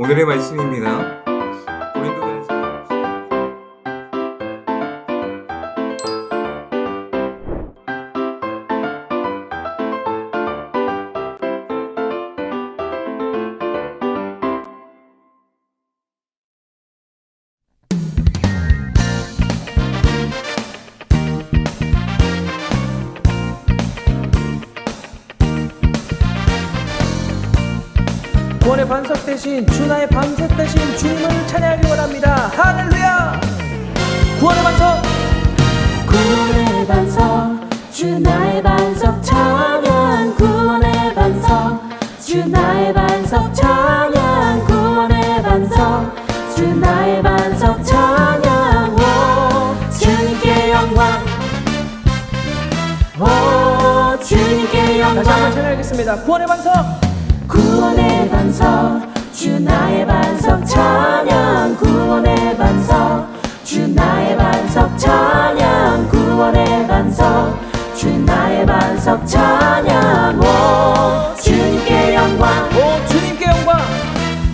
오늘의 말씀입니다. 고린도전서 구원의 반석 대신 주나의 반석 대신 주님을 찬양하기 원합니다. 할렐루야. 구원의 반석, 구원의 반석, 주나의 반석 찬양. 구원의 반석, 주나의 반석 찬양. 구원의 반석, 주나의 반석 찬양. 오 주님께 영광, 오 주님께 영광. 다시 한번 찬양하겠습니다. 구원의 반석, 구원의 반석, 주나의 반석 찬양. 구원의 반석, 주나의 반석 찬양. 구원의 반석, 주나의 반석 찬양. 오 주님께 영광, 오 주님께 영광.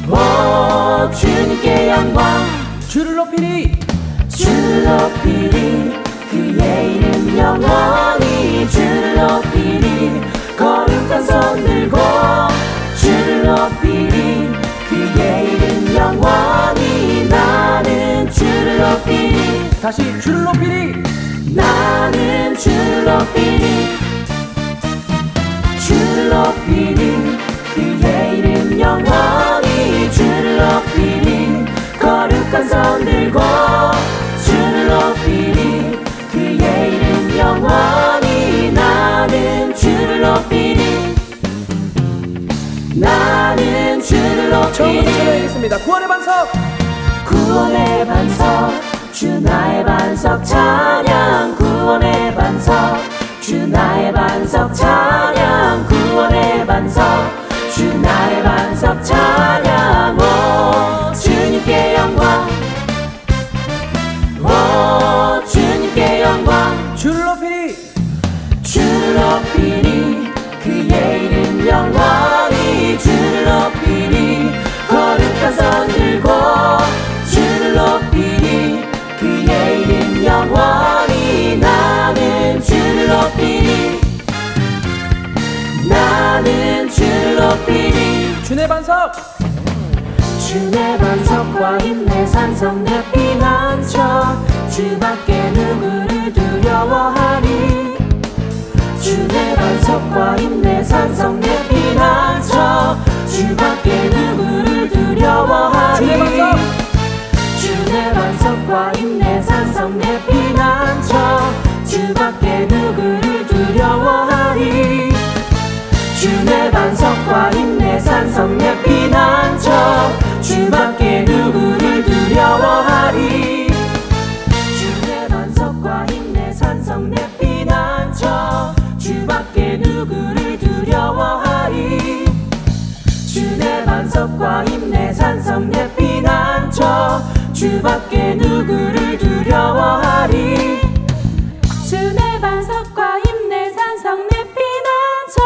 오 주님께 영광. 주를 높이리, 주를 높이리, 그의 이름 영원히. 주를 높이리, 거룩한 손 들고. 주를 높이리, 그의 이름 영원히. 나는 주를 높이리, 다시 주를 높이리. 나는 주를 높이리, 주를 높이리, 그의 이름 영원히. 주를 높이리, 거룩한 손 들고. 주를 높이리, 그의 이름 영원히. 나는 주를 높이리, 나는 주를 처음부터 높이리. 찬양하겠습니다. 구원의 반석, 구원의 반석, 주나의 반석 찬양. 구원의 반석, 주나의 반석 찬양. 구원의 반석, 주나의 반석 찬양. 오 주님께 영광, 오 주님께 영광. 주를 높이리, 주를 높이리, 그의 이름 영원히. 주를 높이리, 거룩한 손 들고. 주를 높이리, 그의 이름 영원히. 나는 주를 높이리, 나는 주를 높이리. 주의 반석, 주의 반석과 힘내 산성 내 피난처. 주밖에 누구를 두려워하리. 주의 반석과 힘내 산성 내 피난처. 주밖에 누구를 두려워하리. 주의 반석, 주의 반석과 힘내 산성 내 피난처. 주밖에 누구를 두려워하리. 주의 반석과 힘내 산성 내 피난처. 주밖에 누구를 두려워하리. 주의 반석과 힘내 산성 내 피난처. 주밖에 누구를 두려워하리. 주의 반석과 힘내 산성 내 피난처. 주밖에 누구를 두려워하리. 주의 반석과 힘내 산성 내 피난처.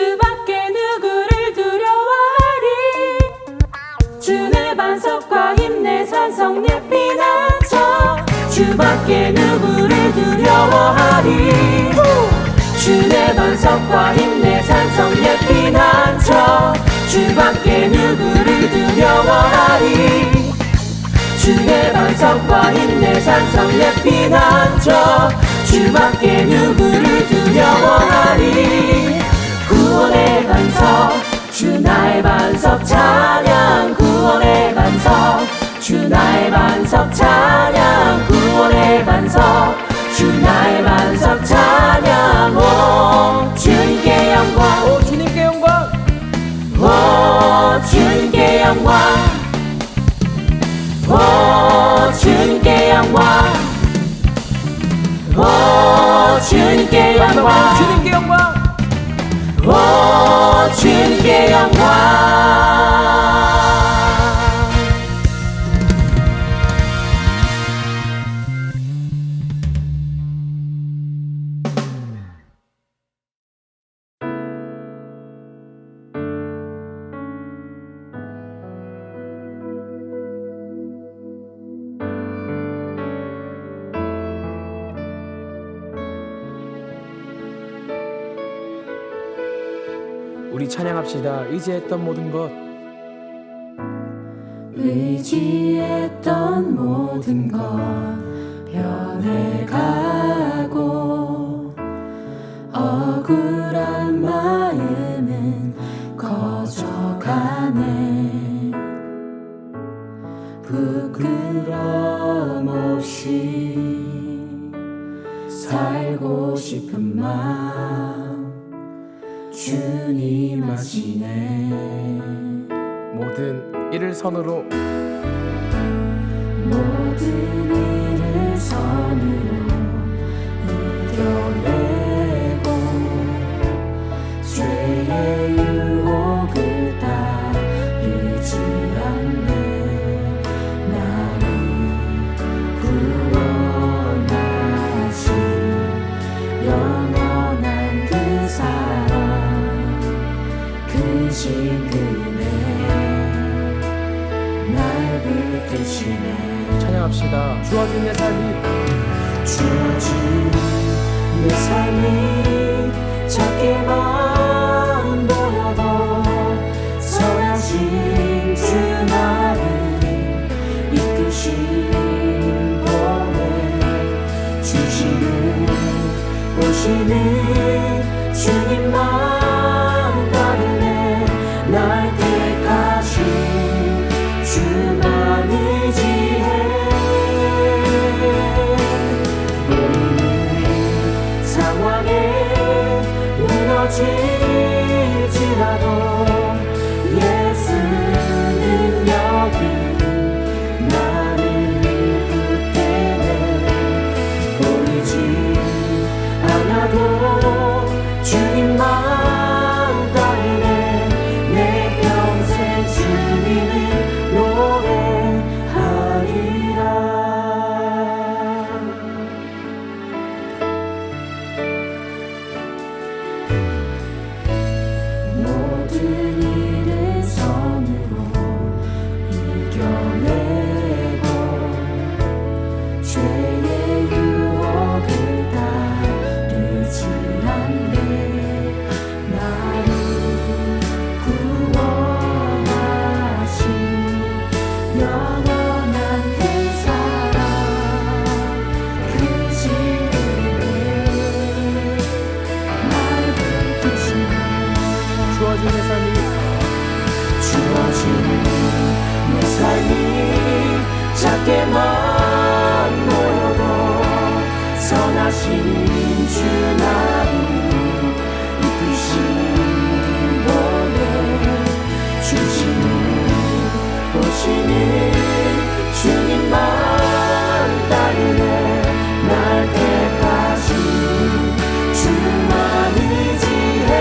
주밖에 누구를 두려워하리. 주의 반석과 힘내 산성 내 피난처. 주밖에 누구를 두려워하리. 주의 반석과 힘내 산성 내 피난처. 주밖에 누구를 두려워하리. 주의 반석과 힘내 산성 내 피난처. 주밖에 누구를 두려워하리. 구원의 반석, 주나의 반석 찬양. 구원의 반석, 주나의 반석 찬양. 구원의 반석, 주나의 반석 찬양. 오 주님께 영광, 오 주님께 영광. 오 주님께 영광, 오 주님께 영광, 오 주님께 영광, 주님께 영광. 오 주님께 영광. 우리 찬양합시다. 의지했던 모든 것, 의지했던 모든 것 변해가고 억울한 마음은 커져가네. 부끄럼 없이 살고 싶은 마음 주님 아시네. 모든 일을 선으로 모든 일을 선으로 이겨내고 죄의 유혹을 따르지 않네. 나를 구원하신 영원한 그 사랑 크신 그네 날 붙드시네. 찬양합시다. 주어진 내 삶이 주어진 내 삶이 작게만 보여도 선하신 주 나를 이끄신 법에 주시는 보시는 주님만 따르네. 날 택하신 주만 의지해. 보이는 상황에 무너질지라도 예수 능력이 나를 붙드네. 보이지 않아도 주님만 따르네. 내 평생 주님을 노래하리라. 모든 일을 선으로 이겨내고 죄의 유혹을 따르지 않네. 나를 구원하신 영원한 그 사랑 크신 그네 날 붙드시네. 주어진 내 삶이 주어진 내 삶이 작게만 보여도 선하신 주 나를 이끄신 법에 주시는 보시는 주님만 따르네. 날 택하신 주만 의지해.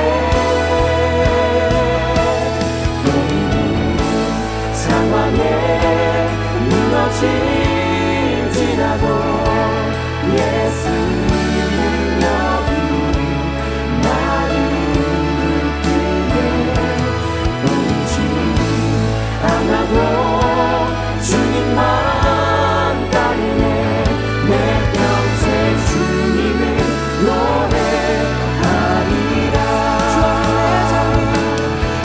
상황에 무너질지라도 예수 능력이 나를 붙드네. 보이지 않아도 주님만 따르네. 내 평생 주님을 노래하리라.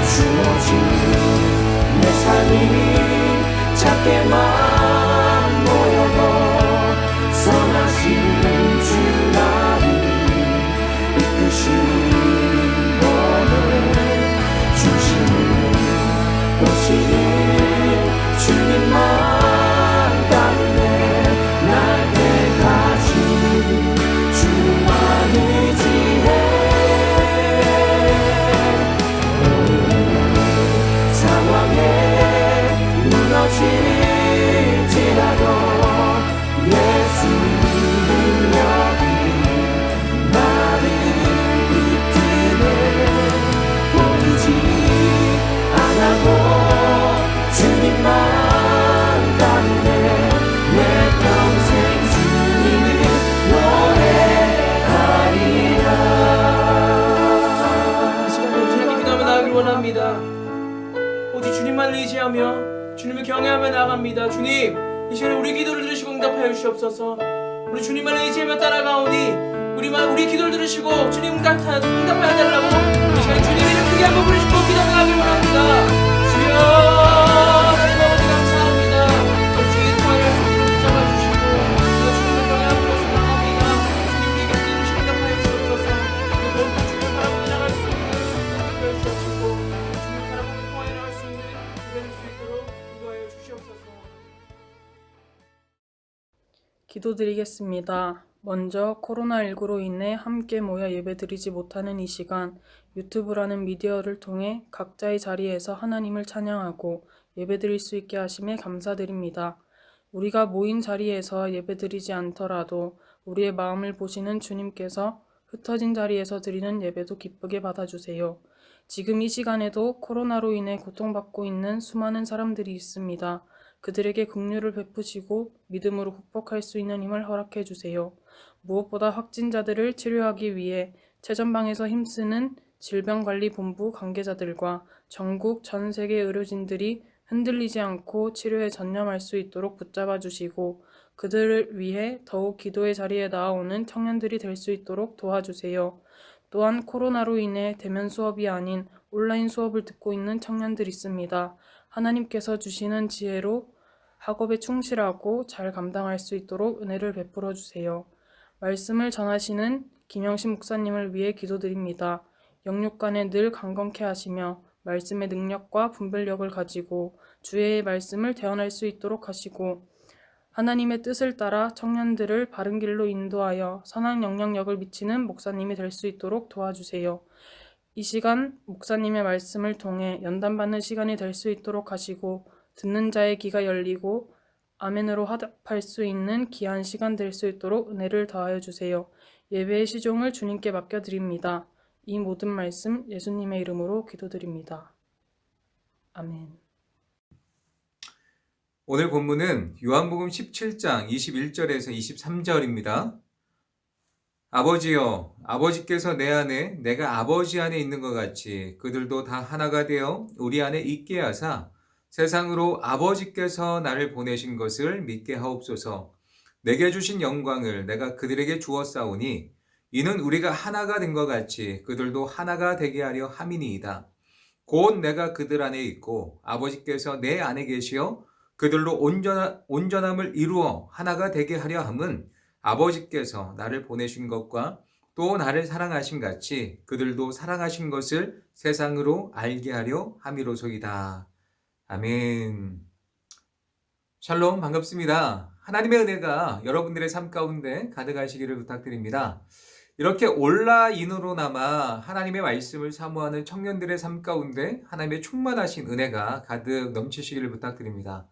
주어진 내 삶이 작게만 보여도 선하신 주 나를 이끄신 법에 주시는 보시는 주님만 따르네. 날 택하신 주만 의지해. 상황에 무너질지라도 예수 능력이 나를 붙드네. 보이지 않아도 주님만 따르네. 내 평생 주님을 노래하리라. 이 시간에 주님께 기도하며 나가길 원합니다. 오직 주님만 의지하며 주님을 경외하며 나아갑니다. 주님, 이 시간에 우리 기도를 들으시고 응답하여 주시옵소서. 우리 주님만 의지하며 따라가오니 우리 기도를 들으시고 주님 응답하여 달라고 이 시간에 주님의 이름 크게 한번 부르시고 기도드리겠습니다. 먼저 코로나19로 인해 함께 모여 예배드리지 못하는 이 시간, 유튜브라는 미디어를 통해 각자의 자리에서 하나님을 찬양하고 예배드릴 수 있게 하심에 감사드립니다. 우리가 모인 자리에서 예배드리지 않더라도 우리의 마음을 보시는 주님께서 흩어진 자리에서 드리는 예배도 기쁘게 받아주세요. 지금 이 시간에도 코로나로 인해 고통받고 있는 수많은 사람들이 있습니다. 그들에게 긍휼을 베푸시고 믿음으로 극복할 수 있는 힘을 허락해 주세요. 무엇보다 확진자들을 치료하기 위해 최전방에서 힘쓰는 질병관리본부 관계자들과 전국 전 세계 의료진들이 흔들리지 않고 치료에 전념할 수 있도록 붙잡아 주시고 그들을 위해 더욱 기도의 자리에 나아오는 청년들이 될 수 있도록 도와주세요. 또한 코로나로 인해 대면 수업이 아닌 온라인 수업을 듣고 있는 청년들이 있습니다. 하나님께서 주시는 지혜로 학업에 충실하고 잘 감당할 수 있도록 은혜를 베풀어 주세요. 말씀을 전하시는 김영신 목사님을 위해 기도드립니다. 영육간에 늘 강건케 하시며 말씀의 능력과 분별력을 가지고 주의 말씀을 대언할 수 있도록 하시고 하나님의 뜻을 따라 청년들을 바른 길로 인도하여 선한 영향력을 미치는 목사님이 될 수 있도록 도와주세요. 이 시간 목사님의 말씀을 통해 연단받는 시간이 될 수 있도록 하시고 듣는 자의 귀가 열리고 아멘으로 화답할 수 있는 귀한 시간 될 수 있도록 은혜를 더하여 주세요. 예배의 시종을 주님께 맡겨드립니다. 이 모든 말씀 예수님의 이름으로 기도드립니다. 아멘. 오늘 본문은 요한복음 17장 21절에서 23절입니다. 아버지여, 아버지께서 내 안에 내가 아버지 안에 있는 것 같이 그들도 다 하나가 되어 우리 안에 있게 하사 세상으로 아버지께서 나를 보내신 것을 믿게 하옵소서. 내게 주신 영광을 내가 그들에게 주었사오니 이는 우리가 하나가 된 것 같이 그들도 하나가 되게 하려 함이니이다. 곧 내가 그들 안에 있고 아버지께서 내 안에 계시어 그들로 온전함을 이루어 하나가 되게 하려 함은 아버지께서 나를 보내신 것과 또 나를 사랑하신 같이 그들도 사랑하신 것을 세상으로 알게 하려 함이로소이다. 아멘. 샬롬, 반갑습니다. 하나님의 은혜가 여러분들의 삶 가운데 가득하시기를 부탁드립니다. 이렇게 온라인으로나마 하나님의 말씀을 사모하는 청년들의 삶 가운데 하나님의 충만하신 은혜가 가득 넘치시기를 부탁드립니다.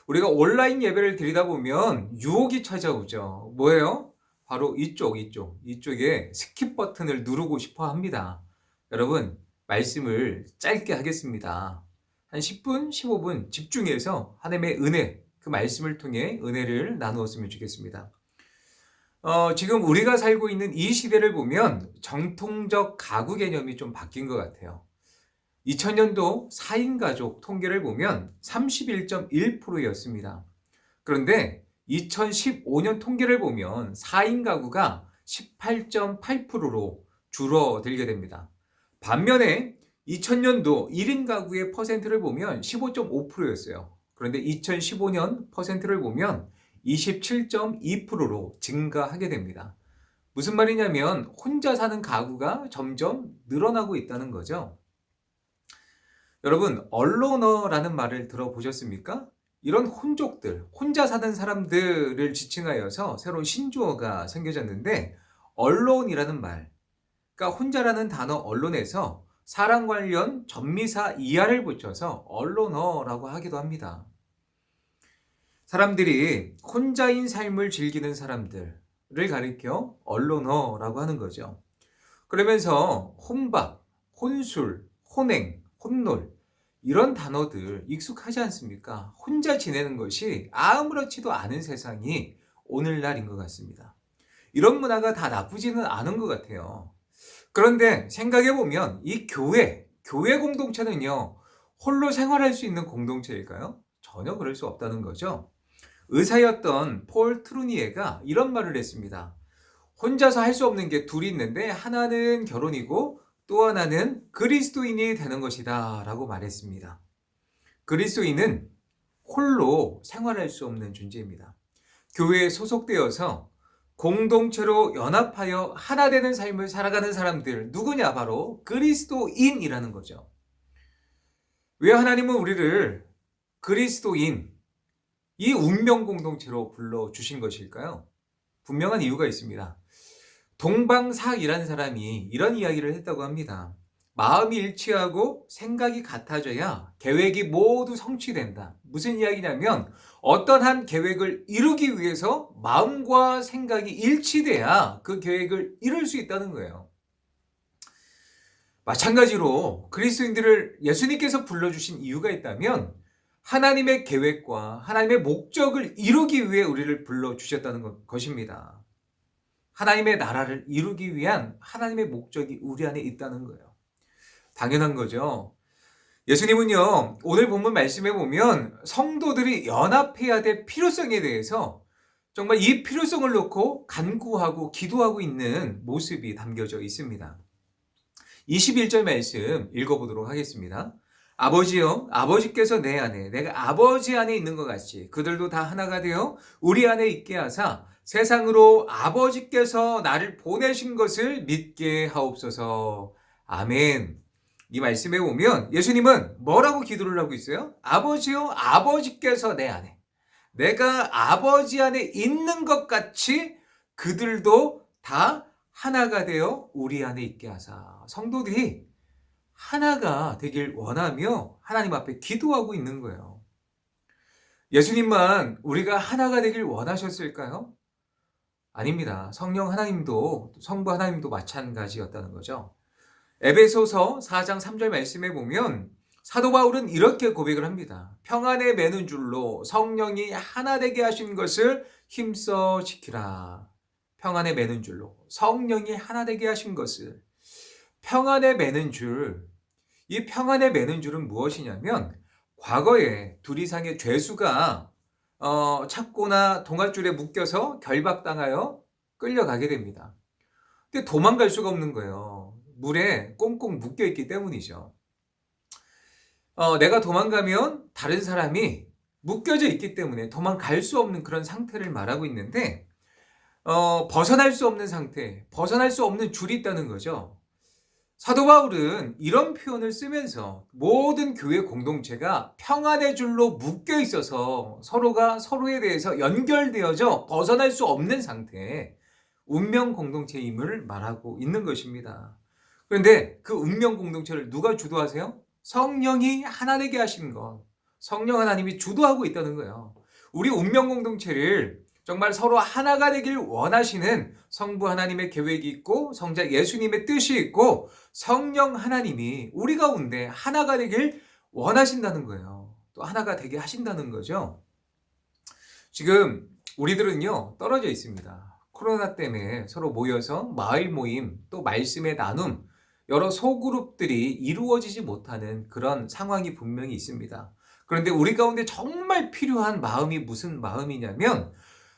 우리가 온라인 예배를 드리다 보면 유혹이 찾아오죠. 뭐예요? 바로 이쪽에 스킵 버튼을 누르고 싶어 합니다. 여러분, 말씀을 짧게 하겠습니다. 한 10분, 15분 집중해서 하나님의 은혜, 그 말씀을 통해 은혜를 나누었으면 좋겠습니다. 지금 우리가 살고 있는 이 시대를 보면 정통적 가구 개념이 좀 바뀐 것 같아요. 2000년도 4인 가족 통계를 보면 31.1%였습니다. 그런데 2015년 통계를 보면 4인 가구가 18.8%로 줄어들게 됩니다. 반면에 2000년도 1인 가구의 퍼센트를 보면 15.5%였어요. 그런데 2015년 퍼센트를 보면 27.2%로 증가하게 됩니다. 무슨 말이냐면 혼자 사는 가구가 점점 늘어나고 있다는 거죠. 여러분, 언로너라는 말을 들어보셨습니까? 이런 혼족들, 혼자 사는 사람들을 지칭하여서 새로운 신조어가 생겨졌는데 언론이라는 말, 그러니까 혼자라는 단어 언론에서 사람 관련 전미사 이하를 붙여서 언로너라고 하기도 합니다. 사람들이 혼자인 삶을 즐기는 사람들을 가리켜 언로너라고 하는 거죠. 그러면서 혼밥, 혼술, 혼행, 혼놀 이런 단어들 익숙하지 않습니까? 혼자 지내는 것이 아무렇지도 않은 세상이 오늘날인 것 같습니다. 이런 문화가 다 나쁘지는 않은 것 같아요. 그런데 생각해보면 이 교회 공동체는요, 홀로 생활할 수 있는 공동체일까요? 전혀 그럴 수 없다는 거죠. 의사였던 폴 트루니에가 이런 말을 했습니다. 혼자서 할 수 없는 게 둘이 있는데 하나는 결혼이고 또 하나는 그리스도인이 되는 것이다 라고 말했습니다. 그리스도인은 홀로 생활할 수 없는 존재입니다. 교회에 소속되어서 공동체로 연합하여 하나 되는 삶을 살아가는 사람들, 누구냐? 바로 그리스도인이라는 거죠. 왜 하나님은 우리를 그리스도인, 이 운명 공동체로 불러주신 것일까요? 분명한 이유가 있습니다. 동방사이라는 사람이 이런 이야기를 했다고 합니다. 마음이 일치하고 생각이 같아져야 계획이 모두 성취된다. 무슨 이야기냐면 어떤 한 계획을 이루기 위해서 마음과 생각이 일치돼야 그 계획을 이룰 수 있다는 거예요. 마찬가지로 그리스도인들을 예수님께서 불러주신 이유가 있다면 하나님의 계획과 하나님의 목적을 이루기 위해 우리를 불러주셨다는 것입니다. 하나님의 나라를 이루기 위한 하나님의 목적이 우리 안에 있다는 거예요. 당연한 거죠. 예수님은요, 오늘 본문 말씀에 보면 성도들이 연합해야 될 필요성에 대해서 정말 이 필요성을 놓고 간구하고 기도하고 있는 모습이 담겨져 있습니다. 21절 말씀 읽어보도록 하겠습니다. 아버지여, 아버지께서 내 안에, 내가 아버지 안에 있는 것 같이 그들도 다 하나가 되어 우리 안에 있게 하사 세상으로 아버지께서 나를 보내신 것을 믿게 하옵소서. 아멘. 이 말씀에 보면 예수님은 뭐라고 기도를 하고 있어요? 아버지요, 아버지께서 내 안에, 내가 아버지 안에 있는 것 같이 그들도 다 하나가 되어 우리 안에 있게 하사. 성도들이 하나가 되길 원하며 하나님 앞에 기도하고 있는 거예요. 예수님만 우리가 하나가 되길 원하셨을까요? 아닙니다. 성령 하나님도, 성부 하나님도 마찬가지였다는 거죠. 에베소서 4장 3절 말씀에 보면 사도 바울은 이렇게 고백을 합니다. 평안에 매는 줄로 성령이 하나 되게 하신 것을 힘써 지키라. 평안에 매는 줄로 성령이 하나 되게 하신 것을. 평안에 매는 줄, 이 평안에 매는 줄은 무엇이냐면 과거에 둘 이상의 죄수가 착고나 동아줄에 묶여서 결박당하여 끌려가게 됩니다. 근데 도망갈 수가 없는 거예요. 물에 꽁꽁 묶여있기 때문이죠. 내가 도망가면 다른 사람이 묶여져 있기 때문에 도망갈 수 없는 그런 상태를 말하고 있는데 벗어날 수 없는 상태, 벗어날 수 없는 줄이 있다는 거죠. 사도 바울은 이런 표현을 쓰면서 모든 교회 공동체가 평안의 줄로 묶여 있어서 서로가 서로에 대해서 연결되어져 벗어날 수 없는 상태에 운명 공동체임을 말하고 있는 것입니다. 그런데 그 운명 공동체를 누가 주도하세요? 성령이 하나 되게 하신 것. 성령 하나님이 주도하고 있다는 거예요. 우리 운명 공동체를 정말 서로 하나가 되길 원하시는 성부 하나님의 계획이 있고 성자 예수님의 뜻이 있고 성령 하나님이 우리 가운데 하나가 되길 원하신다는 거예요. 또 하나가 되게 하신다는 거죠. 지금 우리들은요 떨어져 있습니다. 코로나 때문에 서로 모여서 마을 모임 또 말씀의 나눔 여러 소그룹들이 이루어지지 못하는 그런 상황이 분명히 있습니다. 그런데 우리 가운데 정말 필요한 마음이 무슨 마음이냐면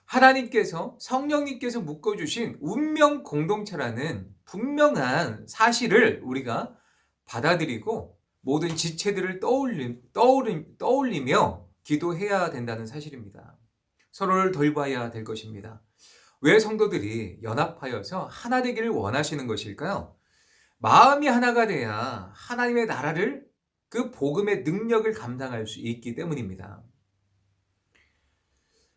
하나님께서 성령님께서 묶어주신 운명 공동체라는 분명한 사실을 우리가 받아들이고 모든 지체들을 떠올리며 기도해야 된다는 사실입니다. 서로를 돌봐야 될 것입니다. 왜 성도들이 연합하여서 하나 되기를 원하시는 것일까요? 마음이 하나가 돼야 하나님의 나라를 그 복음의 능력을 감당할 수 있기 때문입니다.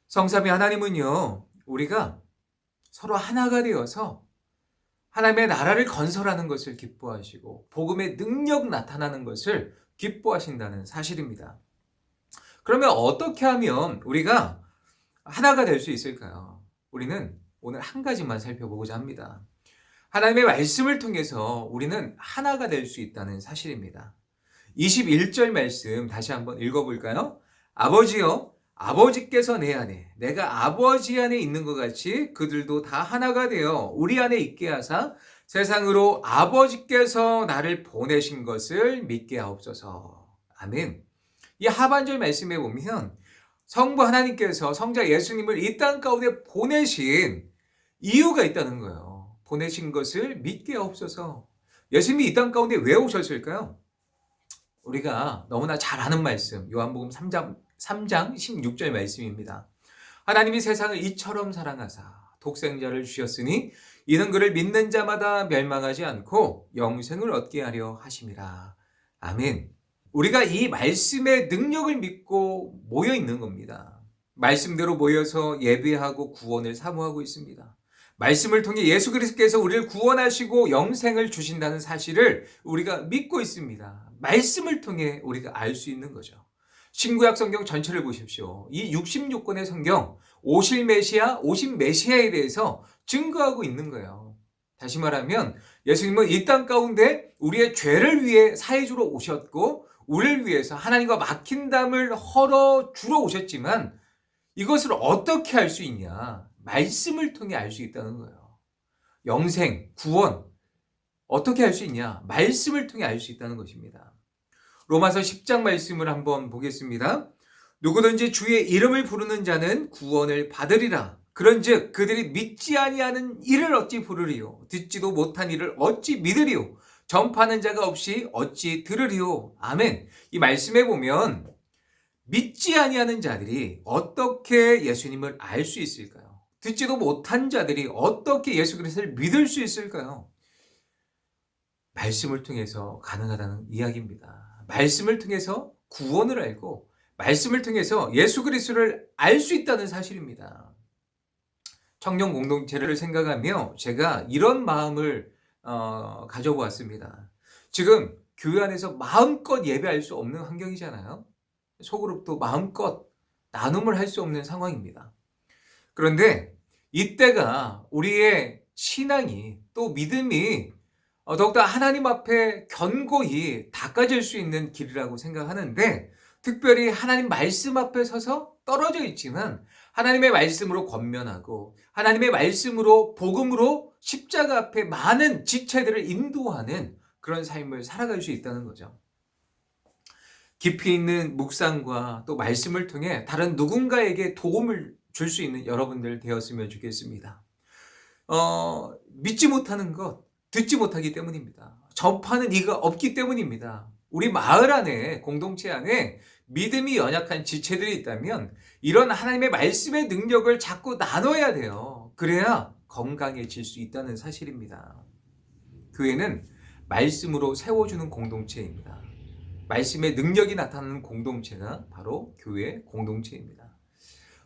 성삼위 하나님은요, 우리가 서로 하나가 되어서 하나님의 나라를 건설하는 것을 기뻐하시고 복음의 능력 나타나는 것을 기뻐하신다는 사실입니다. 그러면 어떻게 하면 우리가 하나가 될 수 있을까요? 우리는 오늘 한 가지만 살펴보고자 합니다. 하나님의 말씀을 통해서 우리는 하나가 될 수 있다는 사실입니다. 21절 말씀 다시 한번 읽어볼까요? 아버지여, 아버지께서 내 안에, 내가 아버지 안에 있는 것 같이 그들도 다 하나가 되어 우리 안에 있게 하사 세상으로 아버지께서 나를 보내신 것을 믿게 하옵소서. 아멘. 이 하반절 말씀에 보면 성부 하나님께서 성자 예수님을 이 땅 가운데 보내신 이유가 있다는 거예요. 보내신 것을 믿게 하옵소서. 예수님이 이 땅 가운데 왜 오셨을까요? 우리가 너무나 잘 아는 말씀, 요한복음 3장 16절 말씀입니다. 하나님이 세상을 이처럼 사랑하사 독생자를 주셨으니 이는 그를 믿는 자마다 멸망하지 않고 영생을 얻게 하려 하심이라. 아멘. 우리가 이 말씀의 능력을 믿고 모여 있는 겁니다. 말씀대로 모여서 예배하고 구원을 사모하고 있습니다. 말씀을 통해 예수 그리스도께서 우리를 구원하시고 영생을 주신다는 사실을 우리가 믿고 있습니다. 말씀을 통해 우리가 알 수 있는 거죠. 신구약 성경 전체를 보십시오. 이 66권의 성경, 오실 메시아에 대해서 증거하고 있는 거예요. 다시 말하면 예수님은 이 땅 가운데 우리의 죄를 위해 사해주러 오셨고 우리를 위해서 하나님과 막힌 담을 헐어주러 오셨지만 이것을 어떻게 알 수 있냐? 말씀을 통해 알 수 있다는 거예요. 영생, 구원 어떻게 알 수 있냐? 말씀을 통해 알 수 있다는 것입니다. 로마서 10장 말씀을 한번 보겠습니다. 누구든지 주의 이름을 부르는 자는 구원을 받으리라. 그런즉 그들이 믿지 아니하는 이를 어찌 부르리요? 듣지도 못한 이를 어찌 믿으리요? 전파하는 자가 없이 어찌 들으리요? 아멘. 이 말씀에 보면 믿지 아니하는 자들이 어떻게 예수님을 알 수 있을까요? 듣지도 못한 자들이 어떻게 예수 그리스도를 믿을 수 있을까요? 말씀을 통해서 가능하다는 이야기입니다. 말씀을 통해서 구원을 알고 말씀을 통해서 예수 그리스도를 알 수 있다는 사실입니다. 청년 공동체를 생각하며 제가 이런 마음을 가져보았습니다. 지금 교회 안에서 마음껏 예배할 수 없는 환경이잖아요. 소그룹도 마음껏 나눔을 할 수 없는 상황입니다. 그런데 이때가 우리의 신앙이 또 믿음이 더욱더 하나님 앞에 견고히 닦아질 수 있는 길이라고 생각하는데 특별히 하나님 말씀 앞에 서서 떨어져 있지만 하나님의 말씀으로 권면하고 하나님의 말씀으로 복음으로 십자가 앞에 많은 지체들을 인도하는 그런 삶을 살아갈 수 있다는 거죠. 깊이 있는 묵상과 또 말씀을 통해 다른 누군가에게 도움을 줄 수 있는 여러분들 되었으면 좋겠습니다. 믿지 못하는 것, 듣지 못하기 때문입니다. 접하는 이가 없기 때문입니다. 우리 마을 안에, 공동체 안에 믿음이 연약한 지체들이 있다면 이런 하나님의 말씀의 능력을 자꾸 나눠야 돼요. 그래야 건강해질 수 있다는 사실입니다. 교회는 말씀으로 세워주는 공동체입니다. 말씀의 능력이 나타나는 공동체가 바로 교회 공동체입니다.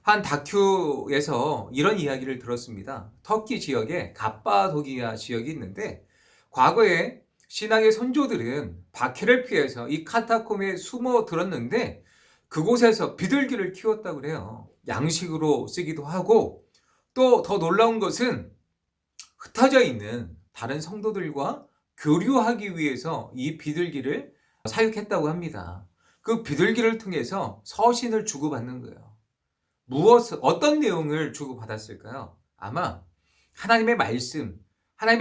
한 다큐에서 이런 이야기를 들었습니다. 터키 지역에 갑바도기아 지역이 있는데 과거에 신앙의 선조들은 박해를 피해서 이 카타콤에 숨어 들었는데 그곳에서 비둘기를 키웠다고 그래요. 양식으로 쓰기도 하고 또 더 놀라운 것은 흩어져 있는 다른 성도들과 교류하기 위해서 이 비둘기를 사육했다고 합니다. 그 비둘기를 통해서 서신을 주고받는 거예요. 어떤 내용을 주고받았을까요? 아마 하나님의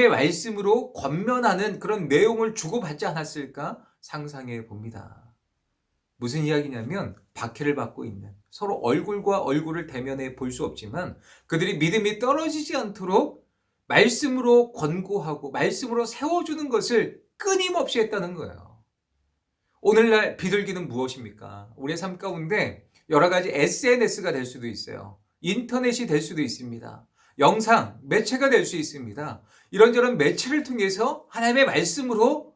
말씀으로 권면하는 그런 내용을 주고받지 않았을까 상상해 봅니다. 무슨 이야기냐면 박해를 받고 있는 서로 얼굴과 얼굴을 대면해 볼 수 없지만 그들이 믿음이 떨어지지 않도록 말씀으로 권고하고 말씀으로 세워주는 것을 끊임없이 했다는 거예요. 오늘날 비둘기는 무엇입니까? 우리의 삶 가운데 여러 가지 SNS가 될 수도 있어요. 인터넷이 될 수도 있습니다. 영상, 매체가 될 수 있습니다. 이런저런 매체를 통해서 하나님의 말씀으로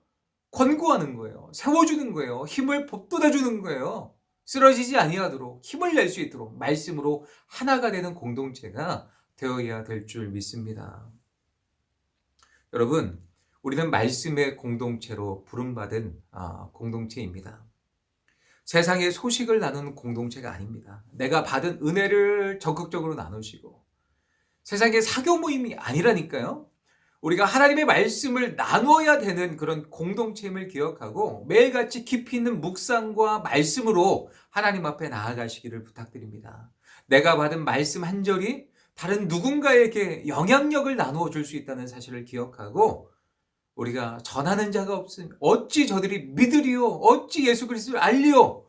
권고하는 거예요. 세워주는 거예요. 힘을 북돋아주는 거예요. 쓰러지지 아니하도록 힘을 낼 수 있도록 말씀으로 하나가 되는 공동체가 되어야 될 줄 믿습니다. 여러분, 우리는 말씀의 공동체로 부름받은 공동체입니다. 세상의 소식을 나누는 공동체가 아닙니다. 내가 받은 은혜를 적극적으로 나누시고 세상의 사교 모임이 아니라니까요. 우리가 하나님의 말씀을 나눠야 되는 그런 공동체임을 기억하고 매일같이 깊이 있는 묵상과 말씀으로 하나님 앞에 나아가시기를 부탁드립니다. 내가 받은 말씀 한 절이 다른 누군가에게 영향력을 나누어 줄 수 있다는 사실을 기억하고 우리가 전하는 자가 없으니 어찌 저들이 믿으리요? 어찌 예수 그리스도를 알리요?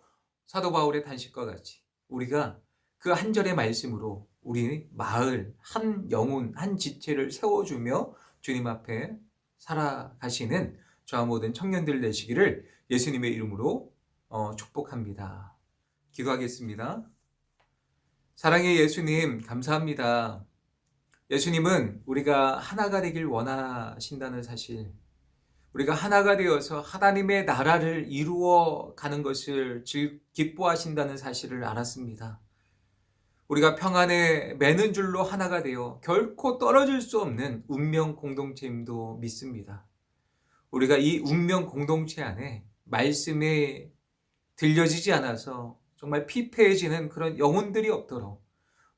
사도 바울의 탄식과 같이 우리가 그 한 절의 말씀으로 우리 마을 한 영혼 한 지체를 세워주며 주님 앞에 살아가시는 저와 모든 청년들 되시기를 예수님의 이름으로 축복합니다. 기도하겠습니다. 사랑의 예수님 감사합니다. 예수님은 우리가 하나가 되길 원하신다는 사실, 우리가 하나가 되어서 하나님의 나라를 이루어 가는 것을 기뻐하신다는 사실을 알았습니다. 우리가 평안에 매는 줄로 하나가 되어 결코 떨어질 수 없는 운명 공동체임도 믿습니다. 우리가 이 운명 공동체 안에 말씀이 들려지지 않아서 정말 피폐해지는 그런 영혼들이 없도록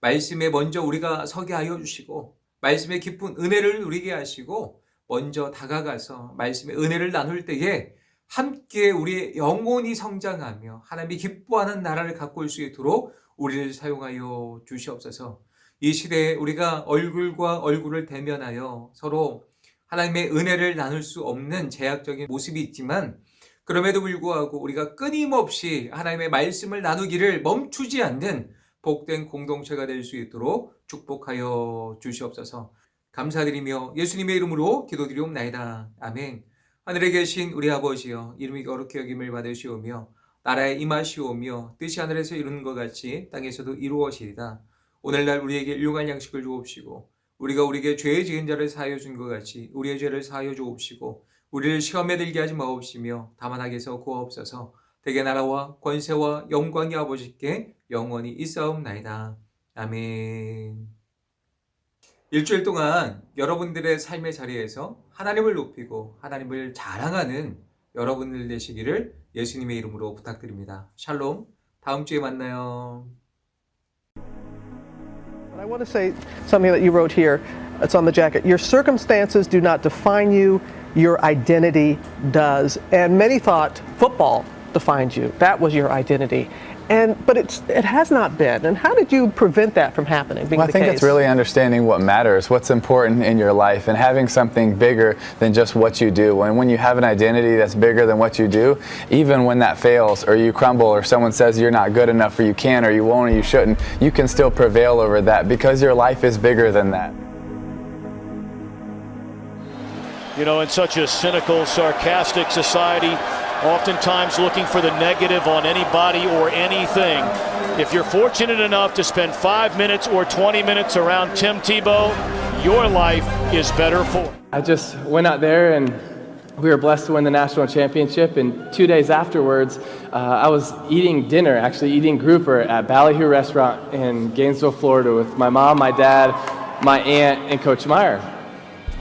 말씀에 먼저 우리가 서게 하여 주시고 말씀의 깊은 은혜를 누리게 하시고 먼저 다가가서 말씀의 은혜를 나눌 때에 함께 우리의 영혼이 성장하며 하나님이 기뻐하는 나라를 갖고 올 수 있도록 우리를 사용하여 주시옵소서. 이 시대에 우리가 얼굴과 얼굴을 대면하여 서로 하나님의 은혜를 나눌 수 없는 제약적인 모습이 있지만 그럼에도 불구하고 우리가 끊임없이 하나님의 말씀을 나누기를 멈추지 않는 복된 공동체가 될 수 있도록 축복하여 주시옵소서. 감사드리며 예수님의 이름으로 기도드리옵나이다. 아멘. 하늘에 계신 우리 아버지여, 이름이 거룩히 여김을 받으시오며 나라에 임하시오며 뜻이 하늘에서 이루는 것 같이 땅에서도 이루어지리다. 오늘날 우리에게 일용할 양식을 주옵시고 우리가 우리에게 죄 지은 자를 사하여 준 것 같이 우리의 죄를 사하여 주옵시고 우리를 시험에 들게 하지 마옵시며 다만 악에서 구하옵소서. 대개 나라와 권세와 영광이 아버지께 영원히 있사옵나이다. 아멘. 일주일 동안 여러분들의 삶의 자리에서 하나님을 높이고 하나님을 자랑하는 여러분들 되시기를 예수님의 이름으로 부탁드립니다. 샬롬. 다음 주에 만나요. I want to say something that you wrote here. It's on the jacket. Your circumstances do not define you. Your identity does. And many thought football defined you. That was your identity. But it has not been. And how did you prevent that from happening? Well, I think it's really understanding what matters, what's important in your life, and having something bigger than just what you do. And when you have an identity that's bigger than what you do, even when that fails or you crumble or someone says you're not good enough or you can't or you won't or you shouldn't, you can still prevail over that because your life is bigger than that. You know, in such a cynical, sarcastic society, oftentimes looking for the negative on anybody or anything. If you're fortunate enough to spend 5 minutes or 20 minutes around Tim Tebow, your life is better for it. I just went out there and we were blessed to win the national championship. And 2 days afterwards, I was eating dinner, actually eating grouper at Ballyhoo Restaurant in Gainesville, Florida with my mom, my dad, my aunt, and Coach Meyer.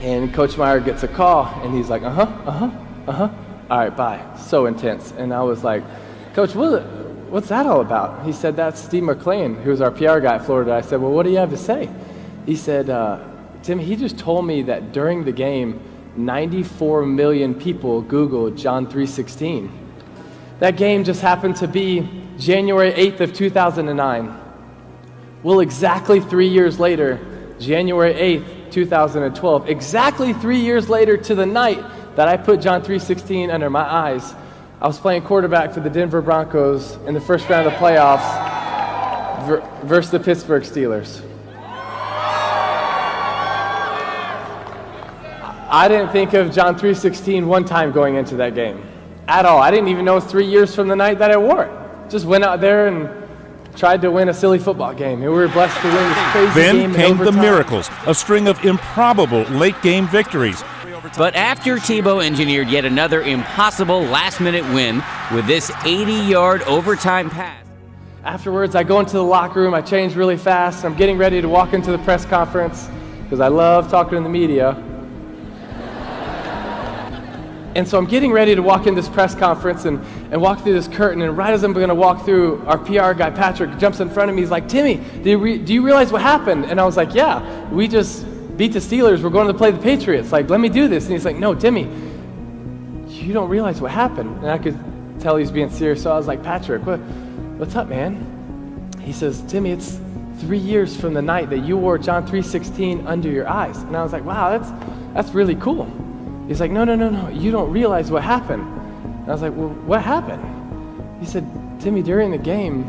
And Coach Meyer gets a call and he's like, all right, bye. So intense. And I was like, Coach, what's that all about? He said, that's Steve McLean, who's our PR guy at Florida. I said, well, what do you have to say? He said, Tim, he just told me that during the game, 94 million people Googled John 3:16. That game just happened to be January 8th of 2009. Well, exactly 3 years later, January 8th, 2012, exactly 3 years later to the night that I put John 3:16 under my eyes, I was playing quarterback for the Denver Broncos in the first round of the playoffs versus the Pittsburgh Steelers. I didn't think of John 3:16 one time going into that game at all. I didn't even know it was 3 years from the night that I wore it. Just went out there and tried to win a silly football game. And we were blessed to win this crazy game. Then came in the overtime. miracles, a string of improbable late-game victories. But after Tebow engineered yet another impossible last-minute win with this 80-yard overtime pass. Afterwards, I go into the locker room, I change really fast, I'm getting ready to walk into the press conference because I love talking to the media. And so I'm getting ready to walk in this press conference and walk through this curtain, and right as I'm going to walk through, our PR guy, Patrick, jumps in front of me. He's like, Timmy, do you realize what happened? And I was like, yeah, we just beat the Steelers. We're going to play the Patriots. Like, let me do this. And he's like, no, Timmy, you don't realize what happened. And I could tell he's being serious, so I was like, Patrick, what's up, man? He says, Timmy, it's 3 years from the night that you wore John 3:16 under your eyes. And I was like, wow, that's really cool. He's like, no, you don't realize what happened. And I was like, well, what happened? He said, Timmy, during the game,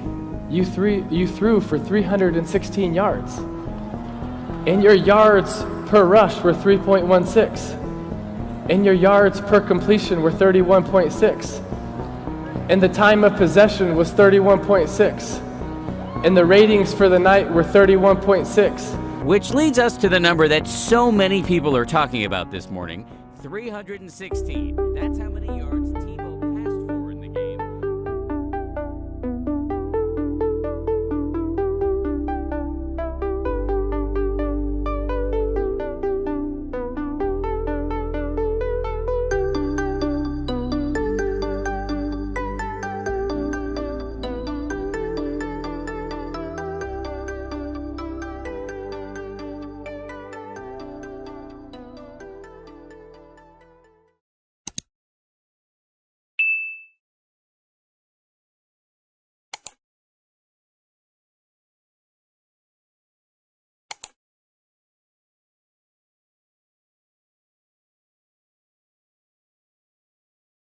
you threw for 316 yards. And your yards per rush were 3.16. And your yards per completion were 31.6. And the time of possession was 31.6. And the ratings for the night were 31.6. Which leads us to the number that so many people are talking about this morning, 316. That's how many